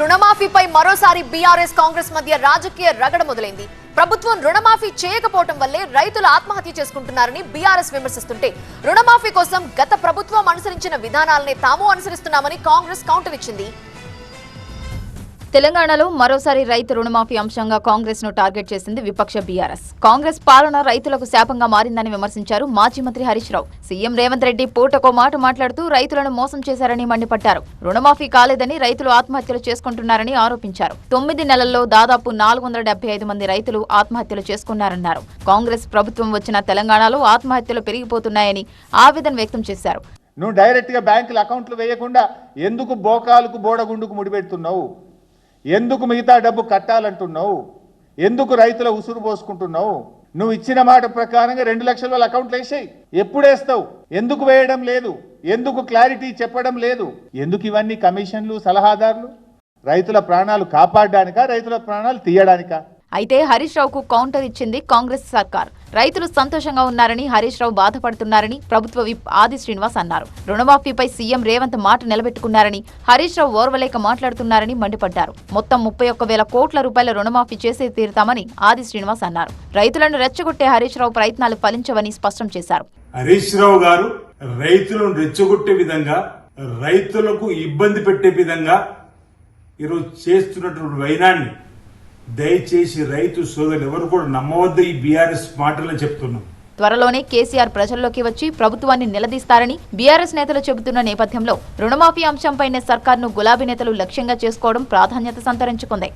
రుణమాఫీపై మరోసారి బీఆర్ఎస్ కాంగ్రెస్ మధ్య రాజకీయ రగడ మొదలైంది. ప్రభుత్వం రుణమాఫీ చేయకపోవడం వల్లే రైతులు ఆత్మహత్య చేసుకుంటున్నారని బీఆర్ఎస్ విమర్శిస్తుంటే, రుణమాఫీ కోసం గత ప్రభుత్వం అనుసరించిన విధానాలనే తాము అనుసరిస్తున్నామని కాంగ్రెస్ కౌంటర్ ఇచ్చింది. తెలంగాణలో మరోసారి రైతు రుణమాఫీ అంశంగా కాంగ్రెస్ ను టార్గెట్ చేసింది విపక్ష బీఆర్ఎస్. కాంగ్రెస్ పాలన రైతులకు శాపంగా మారిందని విమర్శించారు మాజీ మంత్రి హరీష్ రావు. సీఎం రేవంత్ రెడ్డి పూటకో మాట మాట్లాడుతూ రైతులను మోసం చేశారని మండిపడ్డారు. రుణమాఫీ కాలేదని రైతులు ఆత్మహత్యలు చేసుకుంటున్నారని ఆరోపించారు. 9 నెలల్లో దాదాపు 475 మంది రైతులు ఆత్మహత్యలు చేసుకున్నారన్నారు. కాంగ్రెస్ ప్రభుత్వం వచ్చిన తెలంగాణలో ఆత్మహత్యలు పెరిగిపోతున్నాయని ఆవేదన వ్యక్తం చేశారు. నువ్వు డైరెక్ట్ గా బ్యాంకుల అకౌంట్లు వేయకుండా ఎందుకు బోకాలకు బోడగుండుకు ముడిపెడుతున్నావు? ఎందుకు మిగతా డబ్బు కట్టాలంటున్నావు? ఎందుకు రైతుల ఉసురు పోసుకుంటున్నావు? నువ్వు ఇచ్చిన మాట ప్రకారంగా 2 లక్షల వాళ్ళ అకౌంట్లు వేసేయి. ఎప్పుడు వేస్తావు? ఎందుకు వేయడం లేదు? ఎందుకు క్లారిటీ చెప్పడం లేదు? ఎందుకు ఇవన్నీ కమిషన్లు, సలహాదారులు? రైతుల ప్రాణాలు కాపాడడానికా, రైతుల ప్రాణాలు తీయడానికా? అయితే హరీష్ రావుకు కౌంటర్ ఇచ్చింది కాంగ్రెస్ సర్కార్. రైతులు సంతోషంగా ఉన్నారని, హరీష్ రావు బాధపడుతున్నారని ప్రభుత్వ విప్ ఆది శ్రీనివాస్ అన్నారు. రుణమాఫీపై సీఎం రేవంత్ మాట నిలబెట్టుకున్నారని, హరీష్ రావు ఓర్వలేక మాట్లాడుతున్నారని మండిపడ్డారు. మొత్తం 31,000 కోట్ల రూపాయల రుణమాఫీ చేసే తీరుతామని ఆది శ్రీనివాస్ అన్నారు. రైతులను రెచ్చగొట్టే హరీష్ రావు ప్రయత్నాలు ఫలించవని స్పష్టం చేశారు. హరీష్ రావు గారు రైతులను రెచ్చగొట్టే విధంగా, రైతులకు ఇబ్బంది పెట్టే విధంగా ఈరోజు చేస్తున్నటువంటి వైనాన్ని దయచేసి రైతు సోదరులు ఎవరు కూడా నమ్మవద్దు. ఈ బీఆర్ఎస్ మాటలను చెప్తున్నాం. త్వరలోనే కేసీఆర్ ప్రజల్లోకి వచ్చి ప్రభుత్వాన్ని నిలదీస్తారని బీఆర్ఎస్ నేతలు చెబుతున్న నేపథ్యంలో రుణమాఫీ అంశంపైనే సర్కార్ను గులాబీ నేతలు లక్ష్యంగా చేసుకోవడం ప్రాధాన్యత సంతరించుకుంది.